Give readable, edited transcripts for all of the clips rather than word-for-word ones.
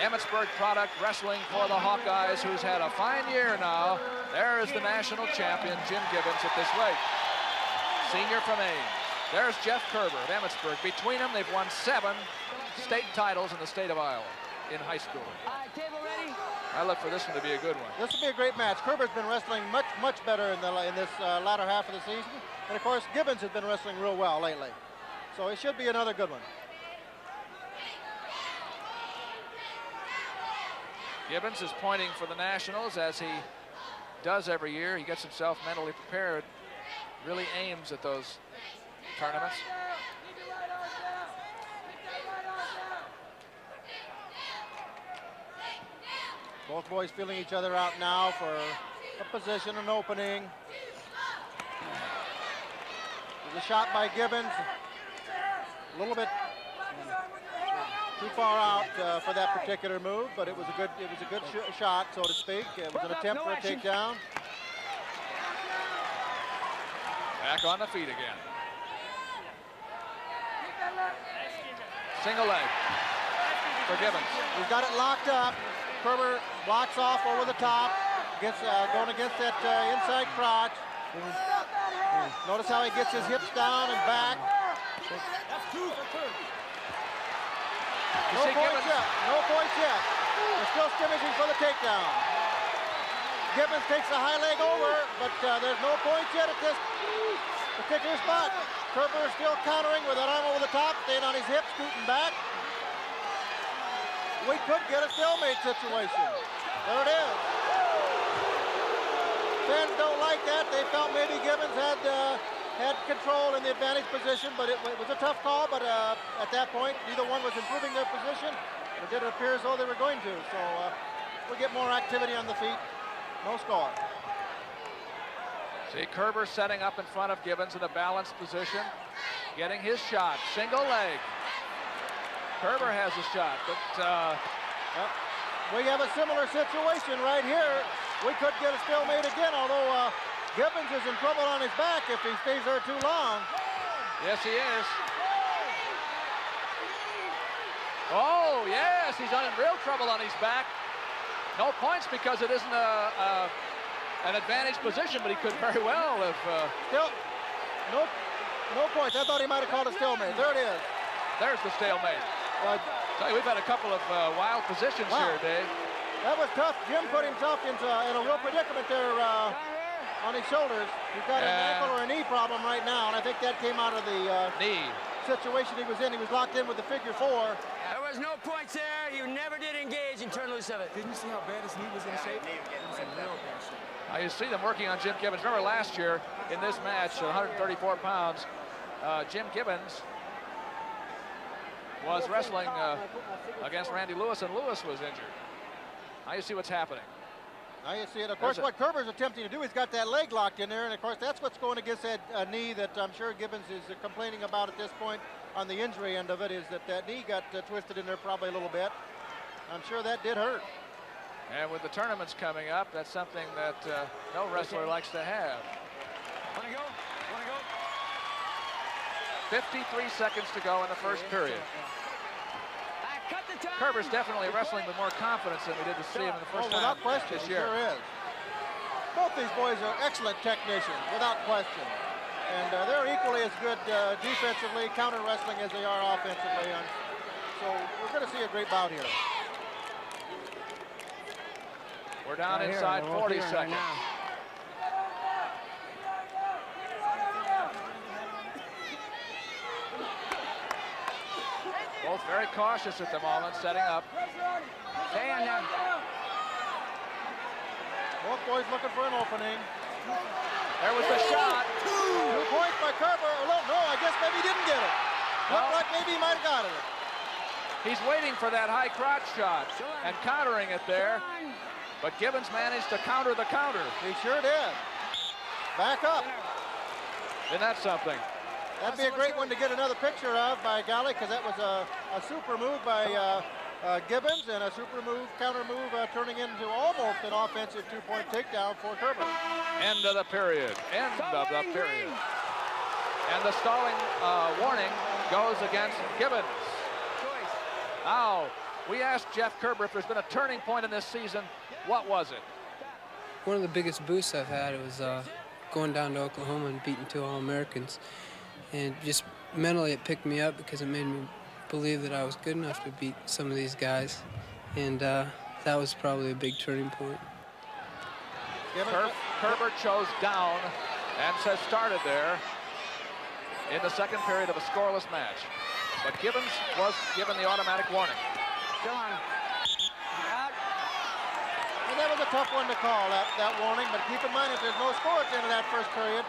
Emmetsburg product wrestling for the Hawkeyes, who's had a fine year now. There is the national champion, Jim Gibbons, at this weight. Senior from Ames. There's Jeff Kerber of Emmetsburg. Between them, they've won 7 state titles in the state of Iowa in high school. I look for this one to be a good one. This will be a great match. Kerber's been wrestling much better in this latter half of the season. And, of course, Gibbons has been wrestling real well lately. So it should be another good one. Gibbons is pointing for the Nationals, as he does every year. He gets himself mentally prepared, really aims at those tournaments. Both boys feeling each other out now for a position, an opening. There's a shot by Gibbons. A little bit too far out for that particular move, but it was a good shot, so to speak. It was an attempt for a takedown. Back on the feet again. Single leg for Gibbons. He's got it locked up. Kerber blocks off over the top. Gets going against that inside crotch. Notice how he gets his hips down and back. No points yet. No points yet. They're still scrimmaging for the takedown. Gibbons takes the high leg over, but there's no points yet at this particular spot. Kerber is still countering with that arm over the top, staying on his hips, scooting back. We could get a stalemate situation. There it is. Fans don't like that. They felt maybe Gibbons had control in the advantage position, but it was a tough call. But at that point, neither one was improving their position. It didn't appear as though they were going to. So we'll get more activity on the feet. No score. See Kerber setting up in front of Gibbons in a balanced position, getting his shot. Single leg. Kerber has a shot, but we have a similar situation right here. We could get a stalemate again, although Gibbons is in trouble on his back if he stays there too long. Yes, he is. Oh, yes, he's in real trouble on his back. No points because it isn't an advantage position, but he could very well have... Still, no points. I thought he might have called a stalemate. There it is. There's the stalemate. We've had a couple of wild positions here, Dave. That was tough. Jim put himself in a real predicament there on his shoulders. He's got an ankle or a knee problem right now, and I think that came out of the knee situation he was in. He was locked in with the figure 4. There was no points there. You never did engage and turn loose of it. Didn't you see how bad his knee was in shape? It was in real bad shape. Now you see them working on Jim Gibbons. Remember last year in this match, 134 pounds, Jim Gibbons was wrestling against Randy Lewis, and Lewis was injured. Now you see what's happening. Now you see it. Of course, what Kerber's attempting to do, he's got that leg locked in there, and of course that's what's going against that knee that I'm sure Gibbons is complaining about at this point on the injury end of it, is that knee got twisted in there probably a little bit. I'm sure that did hurt. And with the tournaments coming up, that's something that no wrestler likes to have. Want to go? 53 seconds to go in the first period. Kerber's definitely wrestling with more confidence than we did to see him in the first time without question, this year. Sure is. Both these boys are excellent technicians, without question. And they're equally as good defensively, counter wrestling, as they are offensively. And so we're going to see a great bout here. We're down inside 40 seconds. Both very cautious at the moment, setting up. Stay on now. Both boys looking for an opening. There was the shot. 2 points by Kerber. No, I guess maybe he didn't get it. Looked like maybe he might have got it. He's waiting for that high crotch shot and countering it there. But Gibbons managed to counter the counter. He sure did. Back up. Isn't that something? That'd be a great one to get another picture of, by golly, because that was a super move by Gibbons, and a super move, counter move, turning into almost an offensive 2-point takedown for Kerber. End of the period. End of the period. And the stalling warning goes against Gibbons. Now, We asked Jeff Kerber if there's been a turning point in this season. What was it? One of the biggest boosts I've had was going down to Oklahoma and beating 2 All-Americans. And just mentally it picked me up because it made me believe that I was good enough to beat some of these guys. And that was probably a big turning point. Kerber chose down and says started there in the second period of a scoreless match. But Gibbons was given the automatic warning. Come on. And that was a tough one to call, that warning. But keep in mind, if there's no score at the end of that first period,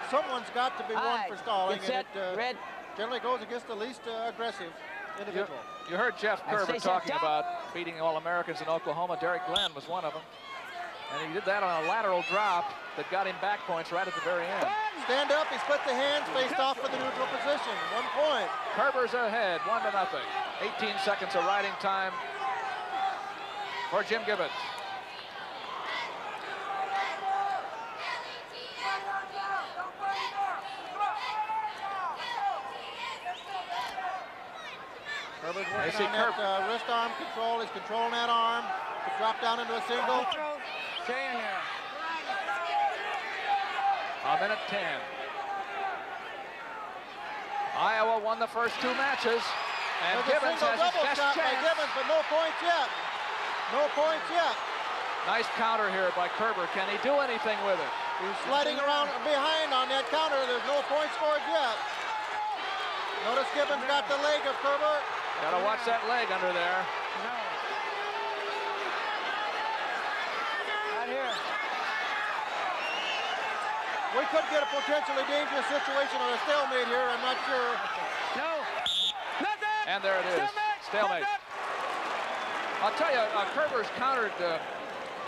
someone's got to be warned for stalling. Get set, and it red. generally goes against the least aggressive individual. You heard Jeff Kerber talking about beating All-Americans in Oklahoma. Derek Glenn was one of them. And he did that on a lateral drop that got him back points right at the very end. Stand up, he split the hands, faced off for the neutral position. 1 point. Kerber's ahead, 1-0. 18 seconds of riding time for Jim Gibbons. Kerber's working on that wrist arm control. He's controlling that arm. To drop down into a single. Stay in there. A minute 10. Iowa won the first 2 matches, and Gibbons has his best shot by chance. Gibbons, but no points yet. No points yet. Nice counter here by Kerber. Can he do anything with it? He's sliding around behind on that counter. There's no points scored yet. Notice Gibbons got the leg of Kerber. Gotta watch that leg under there. No. Not here. We could get a potentially dangerous situation or a stalemate here. I'm not sure. No. Nothing. And there it is. Stalemate. I'll tell you, Kerber's countered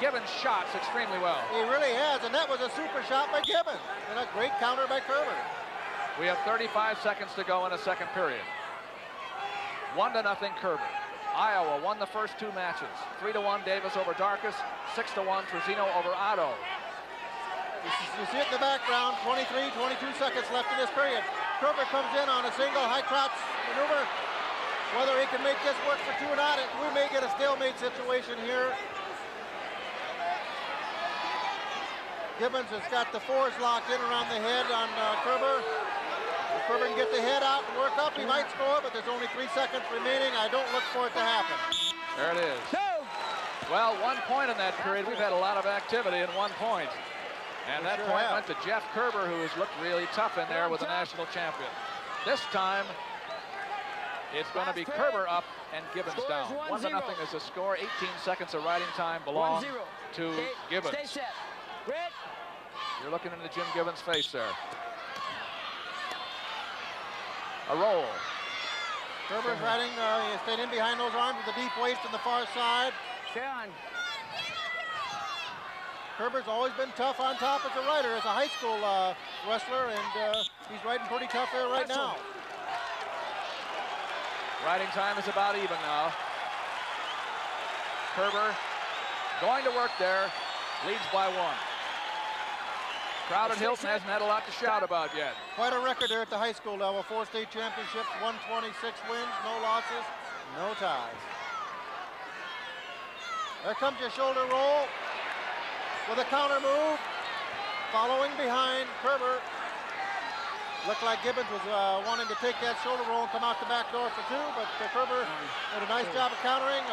Gibbons' shots extremely well. He really has, and that was a super shot by Gibbons. And a great counter by Kerber. We have 35 seconds to go in a second period. 1-0 Kerber. Iowa won the first 2 matches. 3-1 Davis over Darkus. 6-1 Trezino over Otto. You see it in the background, 23, 22 seconds left in this period. Kerber comes in on a single high crotch maneuver. Whether he can make this work for 2 or not, we may get a stalemate situation here. Gibbons has got the 4s locked in around the head on Kerber. If Kerber can get the head out and work up, he might score, but there's only 3 seconds remaining. I don't look for it to happen. There it is. No. Well, 1 point in that period. We've had a lot of activity in 1 point. And that point went to Jeff Kerber, who has looked really tough in there with the national champion. This time, it's going to be Kerber up and Gibbons down. 1-0 is the score. 18 seconds of riding time belong to Gibbons. Stay set. Red. You're looking into Jim Gibbons' face there. A roll. Kerber's riding, he stayed in behind those arms with the deep waist on the far side. Stay on. Kerber's always been tough on top as a rider, as a high school wrestler, and he's riding pretty tough there right now. Riding time is about even now. Kerber going to work there, leads by 1. Crowd at Hilton hasn't had a lot to shout about yet. Quite a record there at the high school level. 4 state championships, 126 wins, no losses, no ties. There comes your shoulder roll with a counter move. Following behind Kerber. Looked like Gibbons was wanting to take that shoulder roll and come out the back door for 2, but Kerber did a nice job of countering.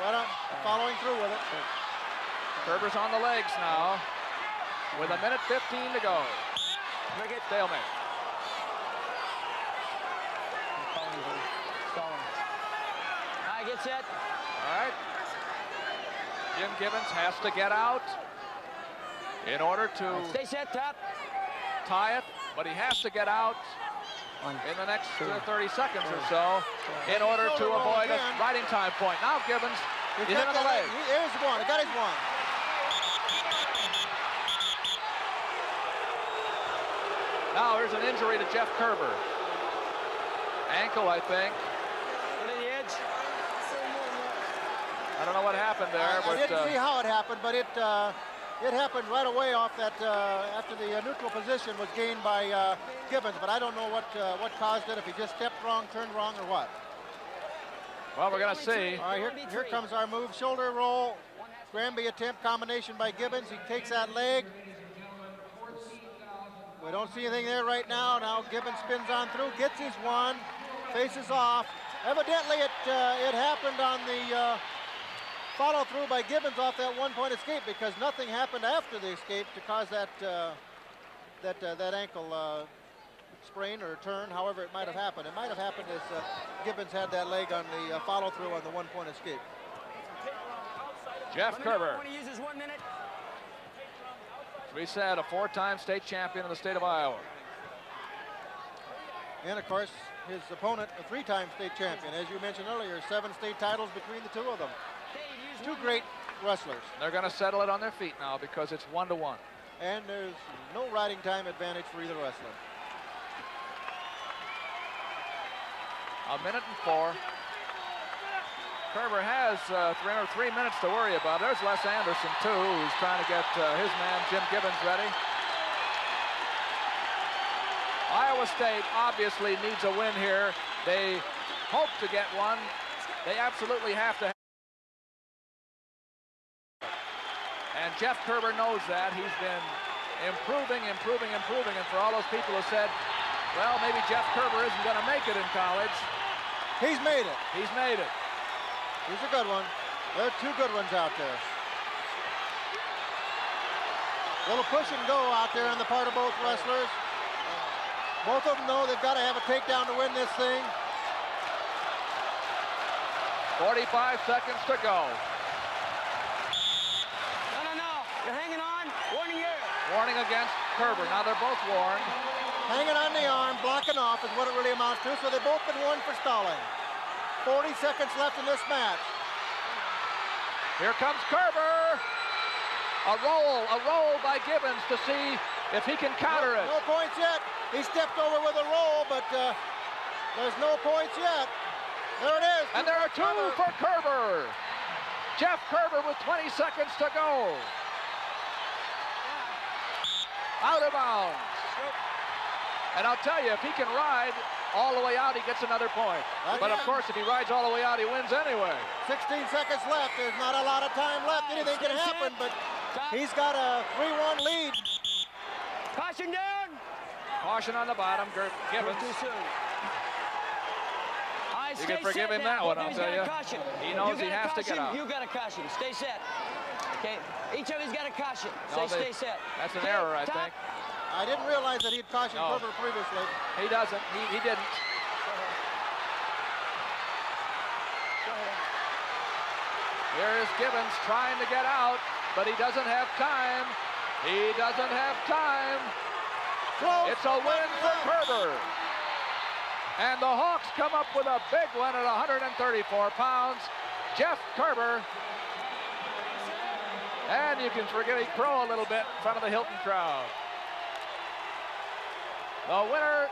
Right on, following through with it. Kerber's on the legs now with 1:15 to go. Look at Stalemate. All right, get set. All right. Jim Gibbons has to get out in order to Stay set, top. tie it, but he has to get out in the next 30 seconds or so in order to avoid a riding time point. Now Gibbons is in on the leg. Here's 1, he got his 1. Now here's an injury to Jeff Kerber. Ankle, I think. Go to the edge. I don't know what happened there, but I didn't see how it happened, but it happened right away off that after the neutral position was gained by Gibbons. But I don't know what caused it. If he just stepped wrong, turned wrong, or what. Well, we're going to see. All right, here comes our move. Shoulder roll. Granby attempt, combination by Gibbons. He takes that leg. We don't see anything there right now. Now Gibbons spins on through, gets his one, faces off. Evidently it happened on the follow through by Gibbons off that 1-point escape, because nothing happened after the escape to cause that ankle sprain or turn, however it might have happened. It might have happened as Gibbons had that leg on the follow through on the 1-point escape. Jeff Kerber. When he uses 1 minute. We said a 4-time state champion in the state of Iowa. And of course, his opponent, a 3-time state champion. As you mentioned earlier, 7 state titles between the two of them. Two great wrestlers. They're going to settle it on their feet now because it's 1-1. And there's no riding time advantage for either wrestler. 1:04. Kerber has 3 minutes to worry about. There's Les Anderson, too, who's trying to get his man, Jim Gibbons, ready. Iowa State obviously needs a win here. They hope to get one. They absolutely have to. And Jeff Kerber knows that. He's been improving. And for all those people who said, well, maybe Jeff Kerber isn't going to make it in college. He's made it. He's made it. He's a good one. There are 2 good ones out there. Little push and go out there on the part of both wrestlers. Both of them know they've got to have a takedown to win this thing. 45 seconds to go. No. You're hanging on. Warning here. Warning against Kerber. Now they're both warned. Hanging on the arm, blocking off is what it really amounts to. So they've both been warned for stalling. 40 seconds left in this match. Here comes Kerber. A roll by Gibbons to see if he can counter it. No points yet. He stepped over with a roll, but there's no points yet. There it is. And there are 2 for Kerber. Jeff Kerber with 20 seconds to go. Out of bounds. And I'll tell you, if he can ride all the way out, he gets another point. But of course, if he rides all the way out, he wins anyway. 16 seconds left. There's not a lot of time left. Anything can happen, but he's got a 3-1 lead. Caution down. Caution on the bottom, Gibbons. You can forgive him that one, I'll tell you. He knows he has to get out. You got a caution. Stay set. Okay. Each of you's got a caution. Stay set. That's an error, I think. I didn't realize that he'd cautioned Kerber previously. He doesn't. He didn't. Here is Gibbons trying to get out, but he doesn't have time. He doesn't have time. It's a win for Kerber. And the Hawks come up with a big one at 134 pounds. Jeff Kerber. And you can forget he crow a little bit in front of the Hilton crowd. The winner